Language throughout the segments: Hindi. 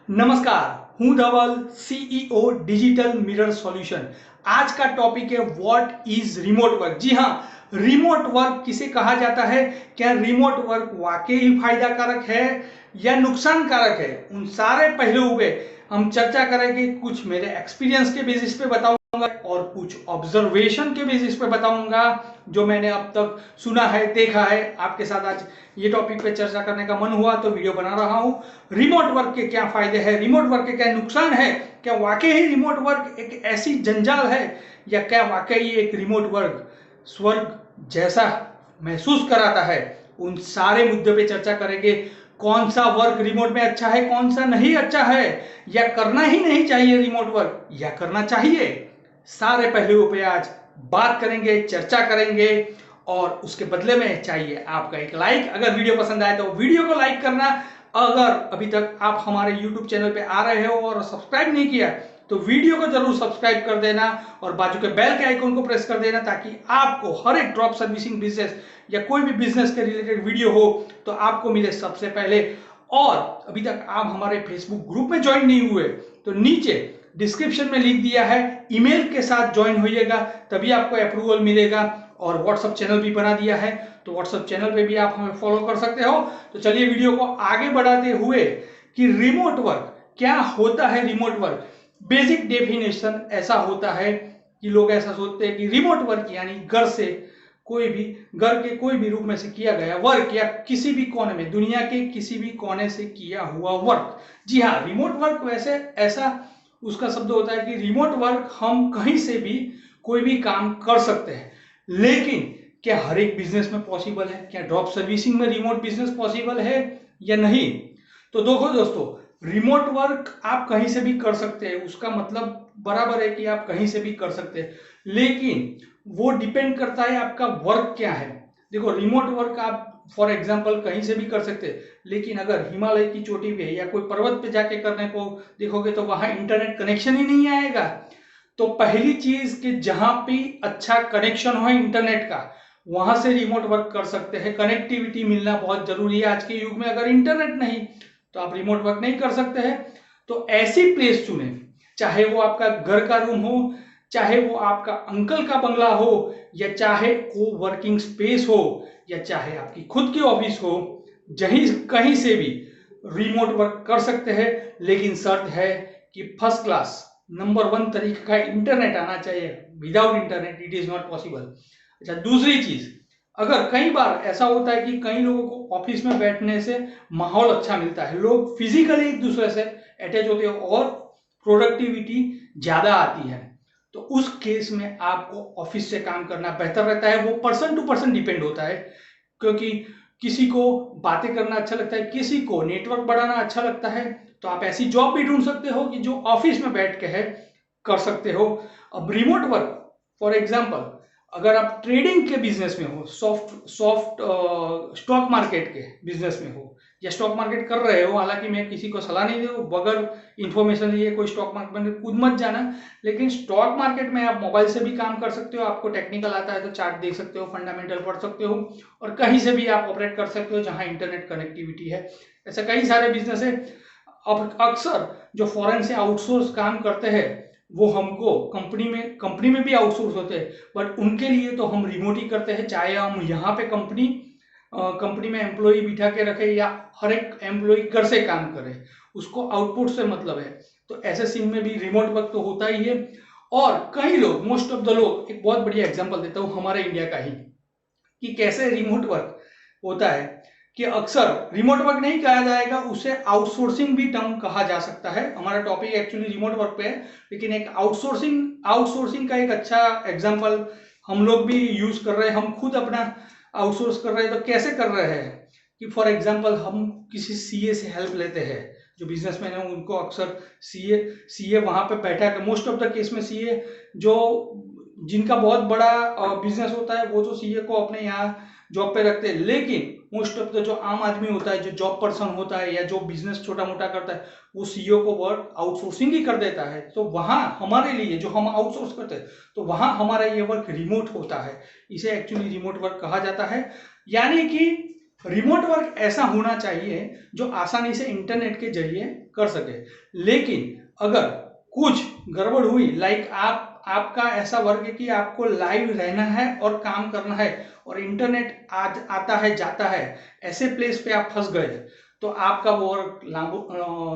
नमस्कार, हूं धवल, सीईओ डिजिटल मिरर सॉल्यूशन। आज का टॉपिक है व्हाट इज रिमोट वर्क। जी हाँ, रिमोट वर्क किसे कहा जाता है, क्या रिमोट वर्क वाकई ही फायदा कारक है या नुकसान कारक है, उन सारे पहलुओं पे हम चर्चा करेंगे। कुछ मेरे एक्सपीरियंस के बेसिस पे बताऊंगा और कुछ ऑब्जर्वेशन के बेसिस पे बताऊंगा जो मैंने अब तक सुना है, देखा है। आपके साथ आज ये टॉपिक पे चर्चा करने का मन हुआ तो वीडियो बना रहा हूं। रिमोट वर्क के क्या फायदे हैं, रिमोट वर्क के क्या नुकसान है, क्या वाकई ही रिमोट वर्क एक ऐसी जंजाल है या क्या वाकई एक रिमोट वर्क स्वर्ग जैसा महसूस कराता है, उन सारे मुद्दों पे चर्चा करेंगे। कौन सा वर्क रिमोट में अच्छा है, कौन सा नहीं अच्छा है, या करना ही नहीं चाहिए रिमोट वर्क या करना चाहिए, सारे पहलुओं पे आज बात करेंगे, चर्चा करेंगे। और उसके बदले में चाहिए आपका एक लाइक। अगर वीडियो पसंद आए तो वीडियो को लाइक करना। अगर अभी तक आप हमारे YouTube चैनल पे आ रहे हो और सब्सक्राइब नहीं किया तो वीडियो को जरूर सब्सक्राइब कर देना और बाजू के बेल के आइकन को प्रेस कर देना, ताकि आपको हर एक ड्रॉप सर्विसिंग बिजनेस या कोई भी बिजनेस के रिलेटेड वीडियो हो तो आपको मिले सबसे पहले। और अभी तक आप हमारे फेसबुक ग्रुप में ज्वाइन नहीं हुए तो नीचे डिस्क्रिप्शन में लिख दिया है, ईमेल के साथ ज्वाइन होइएगा, तभी आपको अप्रूवल मिलेगा। और व्हाट्सएप चैनल भी बना दिया है, तो व्हाट्सएप चैनल पे भी आप हमें फॉलो कर सकते हो। तो चलिए वीडियो को आगे बढ़ाते हुए कि रिमोट वर्क क्या होता है। रिमोट वर्क बेसिक डेफिनेशन ऐसा होता है कि लोग ऐसा सोचते हैं कि रिमोट वर्क यानी घर से कोई भी, घर के कोई भी रूम में से किया गया वर्क या किसी भी कोने में, दुनिया के किसी भी कोने से किया हुआ वर्क। जी हाँ, रिमोट वर्क वैसे ऐसा उसका शब्द होता है कि रिमोट वर्क हम कहीं से भी कोई भी काम कर सकते हैं। लेकिन क्या हर एक बिजनेस में पॉसिबल है, क्या ड्रॉप सर्विसिंग में रिमोट बिजनेस पॉसिबल है या नहीं? तो देखो दोस्तों, रिमोट वर्क आप कहीं से भी कर सकते हैं, उसका मतलब बराबर है कि आप कहीं से भी कर सकते हैं, लेकिन वो डिपेंड करता है आपका वर्क क्या है। देखो, रिमोट वर्क आप फॉर एग्जाम्पल कहीं से भी कर सकते हैं, लेकिन अगर हिमालय की चोटी पे या कोई पर्वत पे जाके करने को देखोगे तो वहां इंटरनेट कनेक्शन ही नहीं आएगा। तो पहली चीज कि जहां भी अच्छा कनेक्शन हो इंटरनेट का, वहां से रिमोट वर्क कर सकते हैं। कनेक्टिविटी मिलना बहुत जरूरी है आज के युग में। अगर इंटरनेट नहीं तो आप रिमोट वर्क नहीं कर सकते हैं। तो ऐसी प्लेस चुने, चाहे वो आपका घर का रूम हो, चाहे वो आपका अंकल का बंगला हो, या चाहे को वर्किंग स्पेस हो, या चाहे आपकी खुद की ऑफिस हो, जहीं कहीं से भी रिमोट वर्क कर सकते हैं। लेकिन शर्त है कि फर्स्ट क्लास नंबर 1 तरीके का इंटरनेट आना चाहिए। Without internet it is not possible. अच्छा, दूसरी चीज, अगर कई बार ऐसा होता है कि कई लोगों को ऑफिस में बैठने से माहौल अच्छा मिलता है, लोग फिजिकली एक दूसरे से अटैच होते हैं और प्रोडक्टिविटी ज्यादा आती है, तो उस केस में आपको ऑफिस से काम करना बेहतर रहता है। वो पर्सन टू पर्सन डिपेंड होता है, क्योंकि किसी को बातें करना अच्छा लगता है, किसी को नेटवर्क बढ़ाना अच्छा लगता है। तो आप ऐसी जॉब भी ढूंढ सकते हो कि जो ऑफिस में बैठ के है कर सकते हो। अब रिमोट वर्क फॉर एग्जांपल, अगर आप ट्रेडिंग के बिजनेस में हो, सॉफ्ट सॉफ्ट स्टॉक मार्केट के बिजनेस में हो, या स्टॉक मार्केट कर रहे हो, हालांकि मैं किसी को सलाह नहीं दे रहा हूं, बगैर इंफॉर्मेशन लिए कोई स्टॉक मार्केट में कूद मत जाना। लेकिन स्टॉक मार्केट में आप मोबाइल से भी काम कर सकते हो, आपको टेक्निकल आता है तो चार्ट देख सकते हो, फंडामेंटल पढ़ सकते हो, और कहीं से भी आप ऑपरेट कर सकते हो जहां इंटरनेट कनेक्टिविटी है। ऐसे कई सारे बिजनेस है। अब अक्सर जो फॉरेन से आउटसोर्स काम करते हैं वो हमको कंपनी में भी आउटसोर्स होते हैं, बट उनके लिए तो हम रिमोट ही करते हैं। चाहे हम यहाँ पे कंपनी में एम्प्लॉय बिठा के रखे या हर एक एम्प्लॉय घर से काम करे, उसको आउटपुट से मतलब है, तो ऐसे सीन में भी रिमोट वर्क तो होता ही है। और कई लोग, मोस्ट ऑफ द लोग, एक बहुत बढ़िया एग्जांपल देता हूँ हमारे इंडिया का ही, कि कैसे रिमोट वर्क होता है। कि अक्सर रिमोट वर्क नहीं कहा जाएगा, उसे आउटसोर्सिंग भी टर्म कहा जा सकता है। हमारा टॉपिक एक्चुअली रिमोट वर्क पे है, लेकिन एक आउटसोर्सिंग का एक अच्छा एग्जांपल हम लोग भी यूज कर रहे हैं। हम खुद अपना आउटसोर्स कर रहे हैं, तो कैसे कर रहे हैं कि फॉर एग्जांपल हम किसी सीए से हेल्प लेते हैं। जो बिजनेसमैन है उनको अक्सर सीए वहां पे बैठा कर, मोस्ट ऑफ द केस में सीए जो जिनका बहुत बड़ा बिजनेस होता है वो तो सीए को अपने यहाँ जॉब पे रखते हैं, लेकिन मोस्ट ऑफ द जो आम आदमी होता है, जो जॉब पर्सन होता है या जो बिजनेस छोटा मोटा करता है, वो सीईओ को वर्क आउटसोर्सिंग ही कर देता है। तो वहां हमारे लिए जो हम आउटसोर्स करते हैं, तो वहां हमारा ये वर्क रिमोट होता है। इसे एक्चुअली रिमोट वर्क कहा जाता है। यानी कि रिमोट वर्क ऐसा होना चाहिए जो आसानी से इंटरनेट के जरिए कर सके, लेकिन अगर कुछ गड़बड़ हुई, लाइक आपका ऐसा वर्क है कि आपको लाइव रहना है और काम करना है और इंटरनेट आज आता है जाता है, ऐसे प्लेस पे आप फंस गए तो आपका वो वर्क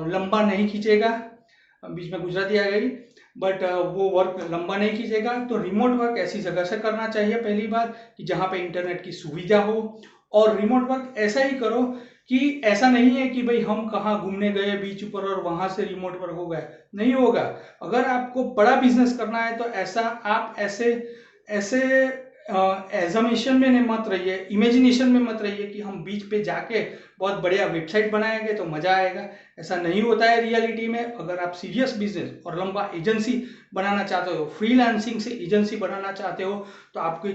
लंबा नहीं खींचेगा। बीच में गुजराती आ गई, बट वो वर्क लंबा नहीं खींचेगा। तो रिमोट वर्क ऐसी जगह से करना चाहिए, पहली बात कि जहाँ पे इंटरनेट की सुविधा हो। और रिमोट वर्क ऐसा ही करो कि ऐसा नहीं है कि भाई हम कहाँ घूमने गए बीच पर और वहां से रिमोट वर्क हो गया, नहीं होगा। अगर आपको बड़ा बिजनेस करना है तो ऐसा आप ऐसे ऐसे एजमेशन में मत रहिए, इमेजिनेशन में मत रहिए कि हम बीच पे जाके बहुत बढ़िया वेबसाइट बनाएंगे तो मजा आएगा। ऐसा नहीं होता है रियलिटी में। अगर आप सीरियस बिजनेस और लंबा एजेंसी बनाना चाहते हो, फ्रीलांसिंग से एजेंसी बनाना चाहते हो, तो आपको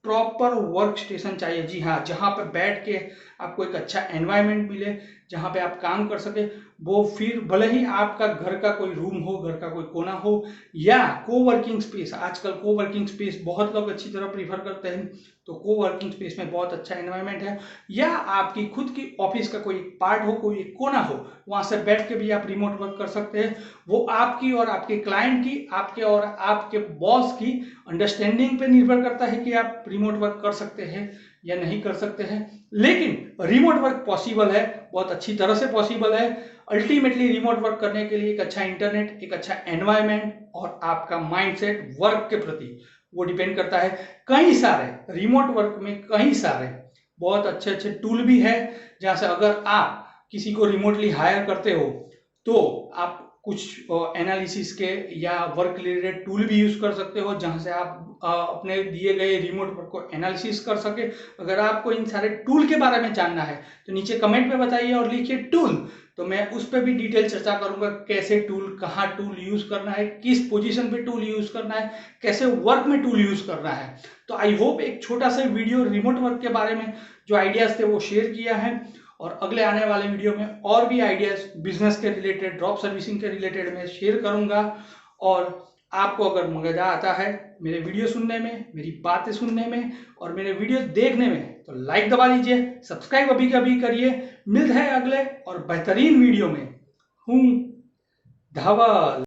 प्रॉपर वर्क स्टेशन चाहिए। जी हाँ, जहाँ पे बैठ के आपको एक अच्छा एनवायरनमेंट मिले, जहाँ पे आप काम कर सके। वो फिर भले ही आपका घर का कोई रूम हो, घर का कोई कोना हो, या कोवर्किंग स्पेस। आजकल कोवर्किंग स्पेस बहुत लोग अच्छी तरह प्रीफर करते हैं, तो कोवर्किंग स्पेस में बहुत अच्छा एनवायरनमेंट है। या आपकी खुद की ऑफिस का कोई पार्ट हो, कोई कोना हो, वहां से बैठ के भी आप रिमोट वर्क कर सकते हैं। वो आपकी और आपके क्लाइंट की, आपके और आपके बॉस की अंडरस्टैंडिंग पे निर्भर करता है कि आप रिमोट वर्क कर सकते हैं या नहीं कर सकते हैं। लेकिन रिमोट वर्क पॉसिबल है, बहुत अच्छी तरह से पॉसिबल है। अल्टीमेटली रिमोट वर्क करने के लिए एक अच्छा इंटरनेट, एक अच्छा एनवायरनमेंट और आपका माइंडसेट वर्क के प्रति, वो डिपेंड करता है। कई सारे रिमोट वर्क में कई सारे बहुत अच्छे अच्छे टूल भी है, जहां से अगर आप किसी को रिमोटली हायर करते हो तो आप कुछ एनालिसिस के या वर्क रिलेटेड टूल भी यूज कर सकते हो, जहां से आप अपने दिए गए रिमोट वर्क को एनालिसिस कर सके। अगर आपको इन सारे टूल के बारे में जानना है तो नीचे कमेंट में बताइए और लिखिए टूल, तो मैं उस पर भी डिटेल चर्चा करूंगा। कैसे टूल, कहाँ टूल यूज करना है, किस पोजीशन पे टूल यूज करना है, कैसे वर्क में टूल यूज करना है। तो आई होप एक छोटा सा वीडियो रिमोट वर्क के बारे में जो आइडियाज थे वो शेयर किया है, और अगले आने वाले वीडियो में और भी आइडियाज बिजनेस के रिलेटेड, ड्रॉप सर्विसिंग के रिलेटेड मैं शेयर करूंगा। और आपको अगर मजा आता है मेरे वीडियो सुनने में, मेरी बातें सुनने में और मेरे वीडियो देखने में, तो लाइक दबा दीजिए, सब्सक्राइब अभी कभी करिए। मिलते हैं अगले और बेहतरीन वीडियो में। हूँ धवल।